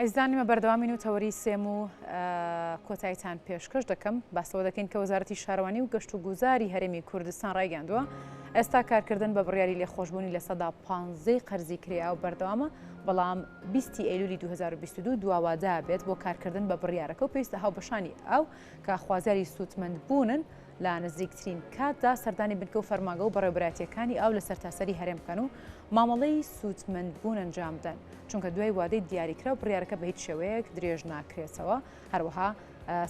ئەزانیمە بەردەوامی نوتەوەری سێم و کۆتاییتان پێشکەش دەکەم باسەوە دەکەین کە وەزارەتی شارەوانی و گەشت و گوزاری هەرێمی کوردستان ڕایگەاندووە ئێستا کارکردن بە بڕیاری لێخۆشبوونی لە سەدا 15 قەرزی کرێیا و بەردەوامە بەڵام 20 ئەیلولی 2022 دواوادا بێت بۆ کارکردن بە بڕیارەکە و پێویستە هاوبەشانی ئەو کە خوازیاری سوودمەندبوونن لە نزیکترین کاتدا سەردانی بنکە و فەرماگە و بەڕێوەبەراتیەکانی ئەو لە سەرتاسەری هەرێم بکەن و مامەڵەی سوودمەندبوون ئەنجام بدەن چونکە دوای وادەی دیاریکرا و بڕیارەکە بە هیچ شێوەیەک درێژ ناکرێتەوە هەروەها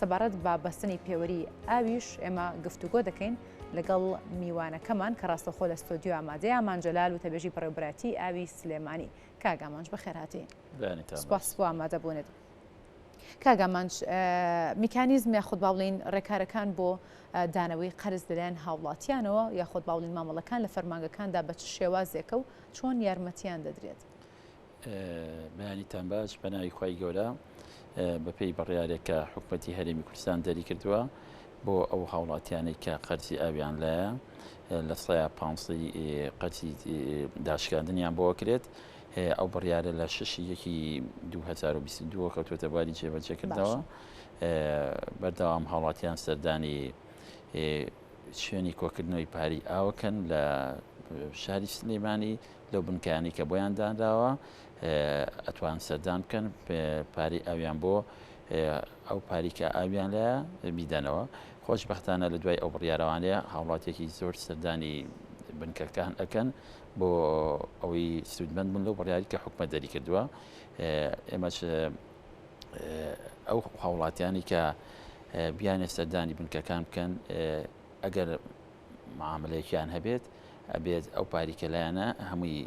سەبارەت بە بەستنی پێوەری ئاویش ئێمە گفتوگۆ دەکەین لەگەڵ میوانەکەمان کە ڕاستەخۆ لە ستۆدیۆ ئامادەیە ئامانجەلال و تەبێژی بەڕێوەبەراتی ئاوی سلێمانی کاگامانج بەخێرهاتی سوپاس بۆ ئامادە بوونێت کاگامانج میکانیزم یاخود باڵین ڕێکارەکان بۆ دانەوەی قەرز لەلایەن هاوڵاتیانەوە یاخود باڵین مامەڵەکان لە فەرمانگەکاندا بە چ شێوازێکە و چۆن یارمەتیان دەدرێت بەیانیتان باش بە ناوی خی گەورە بەپێی بڕیارێکە حکوومەتی هەرێمی کوردستان دەری کردووە بۆ ئەو هاوڵاتیانەی کە قەرزی ئاویان لایە لە 150 قەرزی داشکاندنیان بۆ کرێت ئەو بڕیارە لە 6/1/2022 کەوتوێتە بواری جێبەجێکردنەوە بەردەوام هاوڵاتیان سەردانی شوێنی کۆکردنەوەی پاری ئاوەکەن لە شاری سلێمانی لەو بنکانی کە بۆیان دانراوە ئەتوان سەردان بکەن پاری ئاویان بۆ ئەو پاریکە ئاویان لایە بیدەنەوە خۆشبەختانە لە دوای ئەو بڕیارەوانەیە هاوڵاتێکی زۆر سەردانی بنکەکان ئەەکەن بۆ ئەوەی سوودمەند بن لەو بڕیاری کە حکومەت دەری کردووە ئێمەش ئەو هاوڵاتیانی کە بیانێ سەردانی بنکەکان بکەن ئەگەر معاملەیەکیان هەبێت ئەبێت ئەو پاریکە لایەنە هەمووی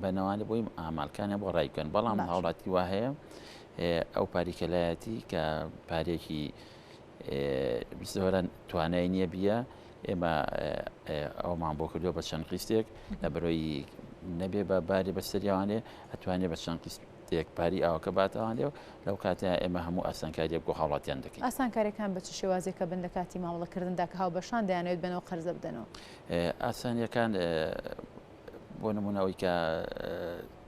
بەنەوانە بۆی ئامالکانیان بۆ ڕای بکەن بەڵام هاوڵاتی وا هەیە ئەو پاریکەلایەتی کە پارێکی زۆرە توانای نییە بیە ئێمە ئەومان بۆ کردووە بە چەند قیستێک لە بەرۆی نەبێ بە بارێ بەسەریاوانێ ئەتوانێت بە چەند قیستێک پاری ئاوەکە باتەوانێ و لەو کاتە ئێمە هەموو ئاسانکاریە بۆ هاوڵاتیان دەکەین ئاسانکاریەکان بە چ شێوازێکە بن لە کاتی ماوەڵەکردندا کە هاوبەشان دەیانەوێت بنەوە قەرزە بدەنەوە ئاسانیەکان بۆ نمونەوەی کە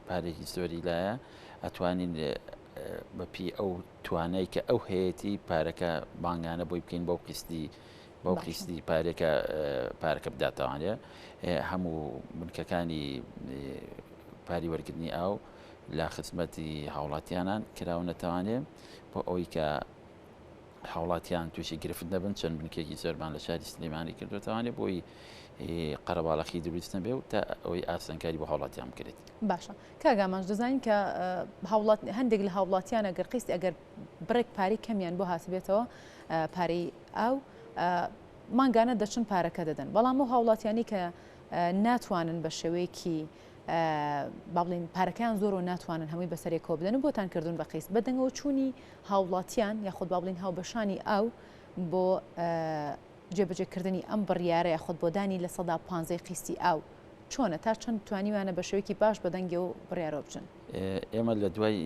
پارێکی زۆری لایە ئەتوانین بەپی ئەو توانای کە ئەو هەیەی پارەکە بانگانە بۆی بکەین بەو قیستی پارەکە بداتەوانێ هەموو بنکەکانی پاری وەرگرتنی ئاو لە خزمەتی هاوڵاتیانان کراونەتەوانێ بۆ ئەوەی کە هاوڵاتیان تووشی گرفت نەبن چەند بنکێکی زۆربان لە شاری سلێمانی کردوتەوانێ بۆی قەرەباڵەخی دروستە بێ و تا ئەوەی ئاسانکاری بۆ هاوڵاتیان بکرێت باشە کاگامانج دەزانین کە هەندێک لە هاوڵاتیانە گەر قیستی ئەگەر بڕێک پاری کەمیان بۆ هاتبێتەوە پارەی ئاو مانگانە دەچن پارەکە دەدەن بەڵام ئەو هاوڵاتیانی کە ناتوانن بە شێوەیەکی باڵین پارەکەیان زۆر و ناتوانن هەمووی بەسەرێکەوە بدەن بۆتان کردوون بە قیست بەدەنگەوە چوونی هاوڵاتیان یاخود باڵین هاوبەشانی ئاو بۆ جێبەجێکردنی ئەم بڕیارە یاخود بۆ دانی لە سەدا 15 قیستی ئاو چۆنە تا چەند توانیوانە بە شێوەیەکی باش بەدەنگێ و بڕیارۆ بچن ئێمە لە دوای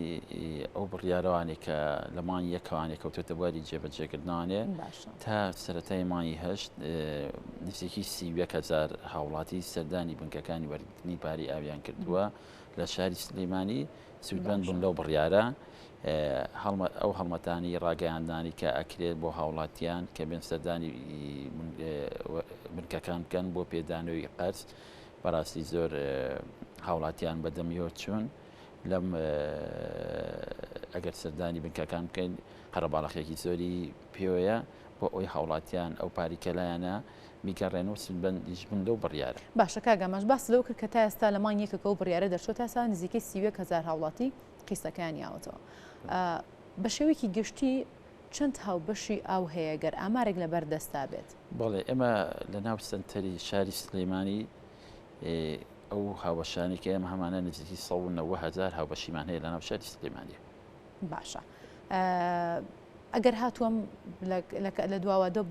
ئەو بڕیارەوانی کە لە مانگی یەکەوانێک کەوتێتە بواری جێبەجێکردنوانێ تا سەرەتای مانگی هەشت نزیکی 30,000 هاوڵاتی سەردانی بنکەکانی وەرگرتنی پاری ئاویان کردووە لە شاری سلێمانی سوودمەند بوون لەو بڕیارە ئەو هەڵمەتانی ڕاگەیاندانی کە ئەکرێت بۆ هاوڵاتیان کە بێن سەردانی بنکەکان بکەن بۆ پێدانەوەی قەرز بەڕاستی زۆر هاوڵاتیان بەدەمیەوە چوون لەم ئەگەر سەردانی بنکەکان بکەین قەرەباڵەخێکی زۆری پێوەیە بۆ ئەوی هاوڵاتیان ئەو پاریکەلایەنە میگەڕێن و سوودمەندیش بن لەو بڕیارە باشە کاگامانج باس لەو کرد کە تا ئێستا لە مانگ یەکەکە و بڕیارە دەرچۆت تا ئێستا نزیکەی 30,000 هاوڵاتی قیسەکان یاوەتەوە بە شێوەیەکی گشتی چەند هاوبەشی ئاو هەیە گەر ئامارێک لەبەر دەستا بێت بەڵێ ئێمە لە ناو سنتەری شاری سلێمانی ئەو هاوبەشانی کە ئێمە هەمانە نزیکی 190,000 هاوبەشیمان هەیە لە ناو شاری سلێمانی باشە ئەگەر هاتووەم لە دواوادە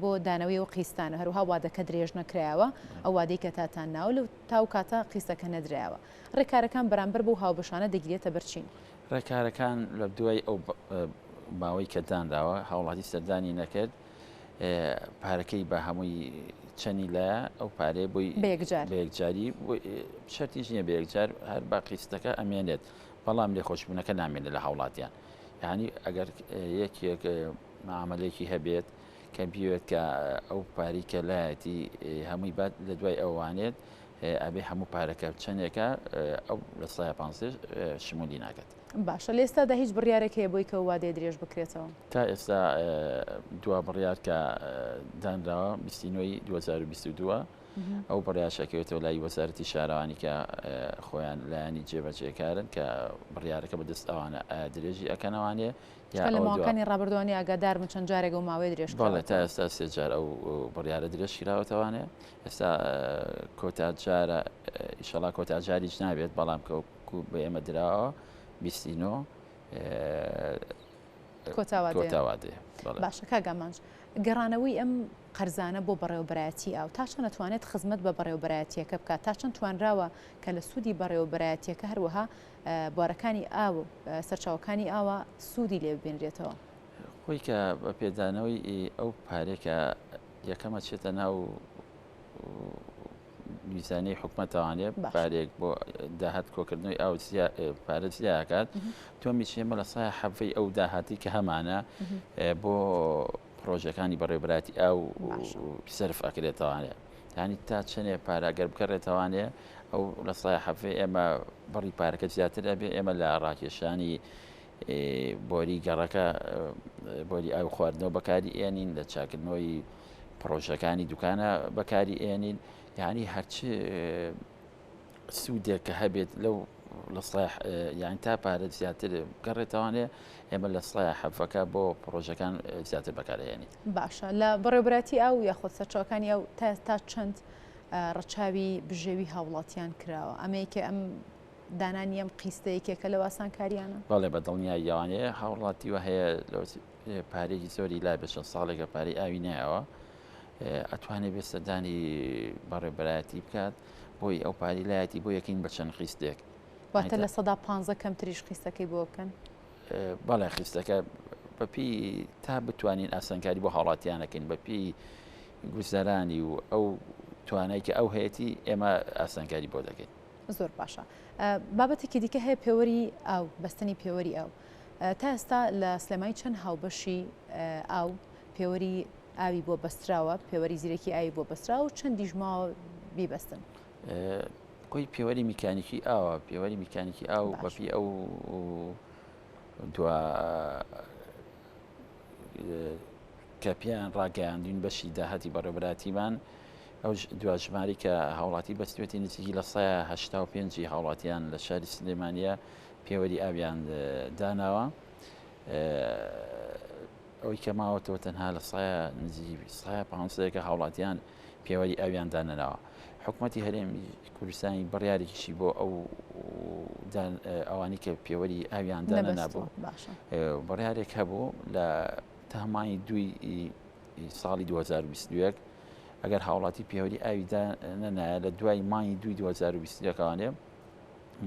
بۆ دانەوەی و قیستانە هەروها وادەکە درێژ نەکرایەوە ئەو وادەی کە تاتان ناو لە تاو کاتە قیسەکە نەدرایەوە ڕێکارەکان بەرامبەر بۆ هاوبەشانە دەگرێتە بەرچین ڕێکارەکان لە دوای ئەو ماوەی کە دانراوە هاوڵاتی سەردانی نەکرد پارەکەی بە هەمووی چەنی لایە ئەو پارێ بۆی بەیەکجاری شەرتیش نییە بەیەکجار هەر با قیستەکە ئەمێنێت بەڵام لێخۆشبوونەکە نامێنێت لە هاوڵاتیان یعنی ئەگەر یەکێک معاملەیەکی هەبێت کە بیوێت کە ئەو پاری کە لایەتی هەمووی بات لە دوای ئەوانێت ئەبێ هەموو پارەکە چەندێکە ئەو لە 150 شمولی ناکات. باشە لە ئێستادا هیچ بڕیارێک هەیە بۆی کە وادەیە درێژ بکرێتەوە تا ئێستا دوا بڕیار کە دانراوە 2022 ئەو بڕیاشەکەوێتەوە لای وەزارەتی شارەوانی کە خۆیان لایانی جێبەجێکارن کە بڕیارەکە بەدەست ئەوانە درێژی ئەکەنەوانێ لە ماوەکانی ڕابردوانی ئاگادار من چەند جارێک و ماوەی درێژ بەڵێ تا ئێستا سێ جار ئەو بڕیارە درێژکراوەتەوانێ ئێستا کۆتا جارە ئیشەڵا کۆتا جاریش نابێت بەڵام کە بە ئێمە دراوە 29 کۆتاوادێ باشە کاگامانج گەڕانەوەی ئەم قەرزانە بۆ بەڕێوەبەرایەتی ئاو تا چەند نەتوانێت خزمەت بە بەڕێوەبەرایەتیەکە بکات تا چەند توانراوە کە لە سوودی بەڕێوەبەرایەتیەکە هەروەها بوارەکانی ئاو سەرچاوەکانی ئاوە سوودی لێ ببێنرێتەوە خۆی کە بە پێدانەوەی ئەو پارێکە یەکەمە چێتە ناو میزانەی حکومەتەوانێ پارێک بۆ داهات کۆکردنەوەی ئەو پارە زیاکات تۆ میچێمە لە سای حەفەی ئەو داهاتی کە هەمانە بۆ پرۆژەکانی بەڕێوەبەراتی ئەو سەرف ئەکرێتەوانێ یعنی تا چنێ پاراگەر بکەڕێتەوانێ ئەو لە سای حەفەی ئێمە بەڕی پارەکە زیاتر ئەبێ ئێمە لە ڕاکێشانی بۆری گەڕەکە بۆری ئاو خواردنەوە بەکاری ئێنین لە چاکردنەوەی پرۆژەکانی دوکانە بەکاری ئێنین یعنی هەرچی سوودێک کە هەبێت لەو لە یان تا پارە زیاتر بگەڕێتەوانێ ئێمە لە سڵای حەفەکە بۆ پرۆژەکان زیاتر بەکارێنیت باشە لە بەڕێوەبەراتی ئەو یاخۆ سەرچاوەکانی ئەو تا چەند ڕەچاوی بژێوی هاوڵاتیان کراوە ئەمەیەکە ئەم دانانی ئەم قیستەیەکێکە لە واسان کاریانە بەڵێ بە دڵنیای یاوانەیە هاوڵاتی وە هەیە پارێکی زۆری لای بە چەند ساڵێکە پارەی ئاوی نایەوە ئەتوانێت بێ سەردانی بەڕێوەبەرایەتی بکات بۆی ئەو پاری لایەتی بۆ یەکەین بە چەند خیستێک واتە لە 150 کەم تریش خیستەکەی بۆ بکەن بەڵێ خیستەکە بەپی تا بتوانین ئاسانکاری بۆ هاوڵاتیانەکەین بەپی گوزەرانی و ئەو توانایی کە ئەو هەیەی ئێمە ئاسانکاری بۆ دەکەین زۆر باشە بابەتێکی دیکە هەیە پێوەری ئاو بەستنی پێوەری ئاو تا ئێستا لە سلێمانی چەند هاوبەشی ئاو پێوەری ئاوی بۆ بەستراوە پێوەری زیرەکی ئاوی بۆ بەستراوە و چەندی ژماوە بیبەستن کۆی پێوەری میکانیکی ئاوە پێوەری میکانیکی ئاو بەپی ئەو کەپیان ڕاگەیاندین بەشی داهاتی بەڕێوەبەراتیمان ئەو دواژماری کە هاوڵاتی بەستوێتی نزیکی لە 185 هاوڵاتیان لە شاری سلێمانیە پێوەری ئاویان داناوە ئەوەی کە ماوەتەوە تەنها لە نزیکی 150 هاوڵاتیان پێوەری ئاویان دانەناوە حکوومەتی هەرێمی کوردستانی بڕیارێکیشی بۆ ئەو ئەوانی کە پێوەری ئاویان دانەنابوو بڕیارێک هەبوو لە تەمای دوی ساڵی 2021 ئەگەر هاوڵاتی پێوەری ئاوی نەنایە لە دوای مای دوی 2021وانێ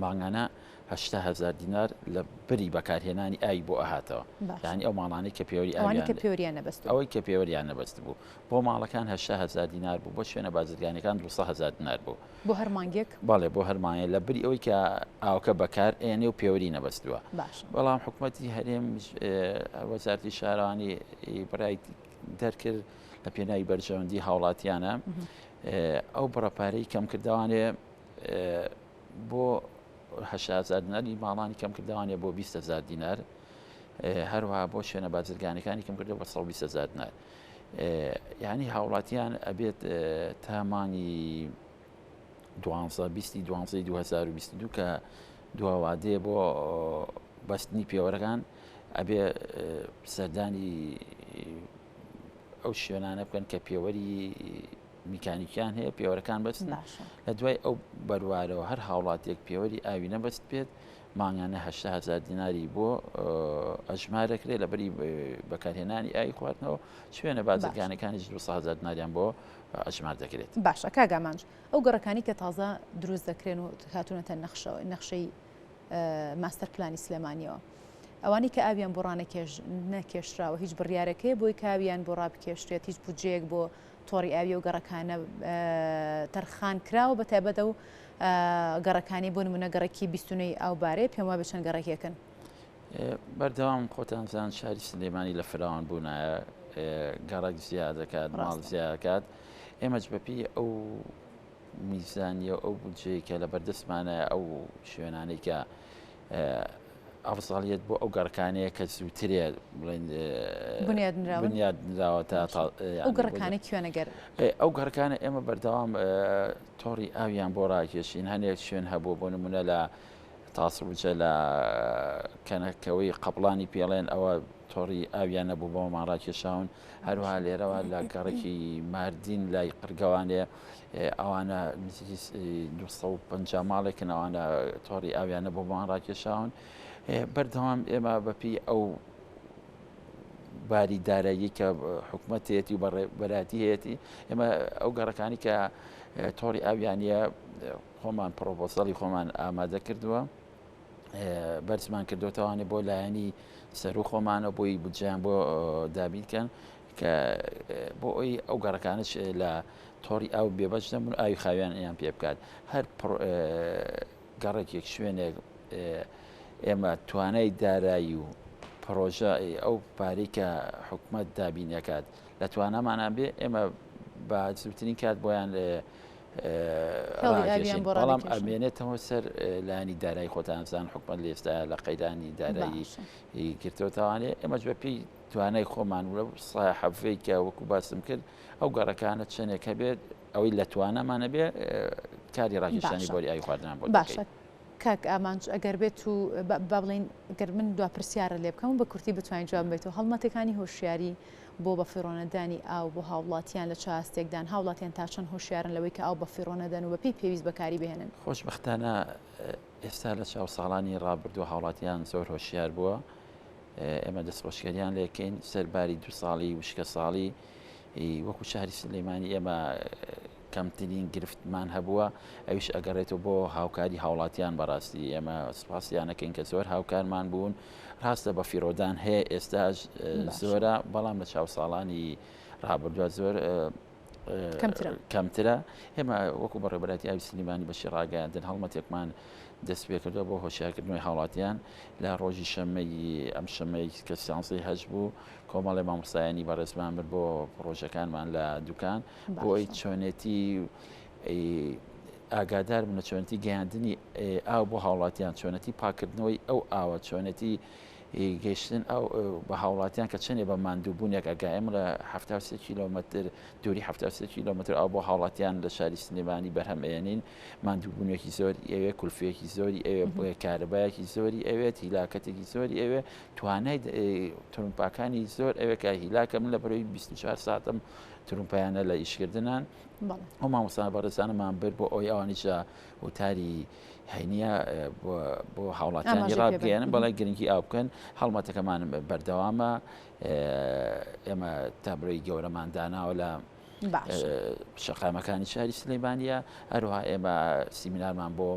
ماگانە 800,000 دینار لە بری بەکارهێنانی ئاوی بۆ ئەهاتەوە یعنی ئەو ماڵانەی کە پێوەریان نەبەست ئەوەی کە پێوەریان نەبەست بوو بۆ ماڵەکان 800,000 دینار بوو بۆ شوێنە بازرگانیەکان 200,000 دینار بوو بۆ هەرمانگێک بەڵێ بۆ هەرمانە لە بری ئەوەی کە ئاوکە بەکار ئێنێ و پێوەری نەبەستووە بەڵام حکوومەتی هەرێم وەزارەتی شارەوانی بڕای دەرکرد لە پێناوی بەرژەوەندی هاوڵاتیانە ئەو بڕەپارەی کەم کردوانێ بۆ 800,000 دیناری ماڵانی کەم کردوانێ بۆ 20,000 دینار هەروەها بۆ شوێنە بازرگانەکانی کەم کردو بە 120,000 دینار یعنی هاوڵاتیان ئەبێت تامانی 12/20/2022 کە دواوادەیە بۆ بەستنی پێوەرەکان ئەبێ سەردانی ئەو شوێنانە بکەن کە پێوەری میکانیکیان هەیە پێوەرەکان بەستن لە دوای ئەو بەروارەوە هەر هاوڵاتێک پێوەری ئاوی نەبەست بێت ماگانە 800,000 دیناری بۆ ئەژمارەکرێت لە بەری بەکارهێنانی ئاوی خواردنەوە شوێنە بازرگانەکانی 200,000 دیناریان بۆ ئەژمار دەکرێت باشە کاگامانج ئەو گەڕەکانی کە تازە دروست دەکرێن و هاتوونەتە نەخشەی ماستەر پلانی سلێمانیەوە ئەوانی کە ئاویان بۆ نەکێشراوە هیچ بڕیارەکەی بۆی کاویان بۆ ڕابکێشرێت هیچ بودجەیەک بۆ تۆڕی ئاوی و گەڕەکانە تەرخان کراوە بە تایبەتە و گەڕەکانی بۆ نمونە گەڕێکی بیستونەی ئاوبارەیە پێم وایە بە چەند گەڕێکیەکەن؟ بەردەوام خۆتانزان شاری سلێمانی لە فراوان بوونایە گەڕێک زیاد دەکات ماڵ زیاد دەکات ئێمەش بەپی ئەو میزانیە ئەو بودجەیە کە لە بەردەستمانە ئەو شوێنانەی کە ئافزاڵیت بۆ ئەو گەڕەکانەیە کە زووترێ بنیادنراوە تا ئەو گەڕەکانە کوێنەگەر ئەو گەڕەکانە ئێمە بەردەوام تۆڕی ئاویان بۆ ڕاکێشین هەنێک شوێن هەبوو بۆ نمونە لە تاسڕوجە لە کەنەکەوەی قەپڵانی پێڵێن ئەوە تۆڕی ئاویان نەبوو بۆمان ڕاکێشاون هەروها لێرەوە لە گەڕێکی ماردین لای قرگەوانێ ئەوانە 250 ماڵێکن ئەوانە تۆڕی ئاویان نەبوو بۆمان ڕاکێشاون بەردەوام ئێمە بەپی ئەو باری دارایی کە حکوومەتێتی و بەراتی هەیەی ئێمە ئەو گەڕەکانی کە تۆڕی ئاویانە خۆمان پرۆپۆسەڵی خۆمان ئامادە کردووە بەرزمان کردوتەوانێ بۆ لایەنی سەر و خۆمانە بۆی بودجیان بۆ دابینکەن کە بۆ ئەوی ئەو گەڕەکانش لە تۆڕی ئاو بێبەش نەبوون ئاوی خاویان ئەیان پێ بکات هەر گەڕێکێک شوێنێک ئێمە توانای دارایی و پرۆژە ئەو پارەی کە حکوومەت دابینەکات لە توانەمانان بێ ئێمە بە زووترین کات بۆیان بەڵام ئەمێنێتەوە سەر لانی دارایی خۆتانزان حکومەت لە ئێستا لە قەیدانی دارایی گرتوتەوانێ ئێمەش بەپی توانای خۆمان و سای حەفەی کە وەکو باسم کرد ئەو گەڕەکانە چەندێکە بێت ئەوەی لە توانەمانە بێ کاری ڕاکێشانی بۆری ئاوی خواردنان بۆ باشە کاک ئامانج ئەگەر بێت و با بڵین گەر من دوا پرسیارە لێ بکەم بە کورتی بتوانین جواب بێتەوە هەڵمەتەکانی هۆشیاری بۆ بە فیڕۆنەدانی ئاو بۆ هاوڵاتیان لە چاستێکدان هاوڵاتیان تا چەند هۆشیارن لەوەی کە ئاو بە فیڕۆنەدەن و بەپی پێویست بەکاری بهێنن خۆشبەختانە ئێستا لە چاو ساڵانی ڕابردووە هاوڵاتیان زۆر هۆشیار بووە ئێمە دەستخۆشکەریان لێکەین سەرباری 2 ساڵی وشکە ساڵی وەکو شاری سلەیمانی ئێمە کەمترین گرفتمان هەبووە ئەویش ئەگەڕێتەوە بۆ هاوکاری هاوڵاتیان بەڕاستی ئێمە سوپاسیانەکەین کە زۆر هاوکارمان بوون ڕاستە بە فیرۆدان هەیە ئێستاش زۆرە بەڵام لە چاو ساڵانی ڕابردووە زۆر کەمترە ئێمە وەکو بەڕێبەتی ئاوی سلێمانی بەشی ڕاگەاندن هەڵمەتێکمان دەست پێ کردووە بۆ هۆشیارکردنەوەی هاوڵاتیان لە ڕۆژی شەمەی ئەم شەمەی کە سیانسی هەژ بوو کۆمەڵی مامۆستایانی بەڕێزمان برد بۆ پرۆژەکانمان لە دوکان بۆی چۆنێتی ئاگادار بنە چۆنەتی گەیاندنی ئاو بۆ هاوڵاتیان چۆنەتی پاکردنەوەی ئەو ئاوە چۆنەتی گەیشتن ئەو بە هاوڵاتیان کە چنێ بە ماندووبوونێک ئەگا ئێمە لە 73 کیلۆمەتر دووری 73 کیلۆمەتر ئەو بۆ هاوڵاتیان لە شاری سلێمانی بەرهەم ئێنین ماندووبوونێکی زۆری ئەوێ کولفەیەکی زۆری ئەوێ کارەبایەکی زۆری ئەوێت هیلاکەتێکی زۆری ئەوێ توانای ترومپاکانی زۆر ئەوێ کە هیلاکە من لە بەرەوەی 24 ساعتم ترومپایانە لە ئیشکردنان ئەو مامۆستا بەڕێزانەمان برد بۆ ئەوی ئەوانیشە وتاری هەینیە بۆ هاوڵاتیانی ڕابگەێنن بەڵای گرنگی ئاو بکەن هەڵمەتەکەمان بەردەوامە ئێمە تابرۆی گەورەمان داناوە لە شەقامەکانی شاری سلەیمانیە هەروها ئێمە سیمینارمان بۆ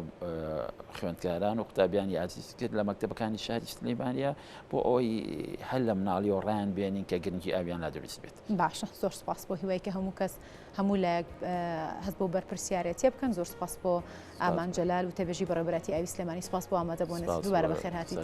خوێندکاران و قوتابیانی عزیز کرد لە مەکتەبەکانی شاری سلەیمانیە بۆ ئەوی هەر لە مناڵی و ڕیان بێنین کە گرنگی ئاویان لا دروست بێت باشە زۆر سپاس بۆ هیوای کە هەموو کەس هەموو لایەک هەست بۆ بەرپرسیارەتی بکەن زۆر سپاس بۆ ئامان جەلال و تەبێژی بەڕێبەتی ئاوی سلێمانی سپاس بۆ ئامادەبوونێت دووبارە بەخێر هاتیت.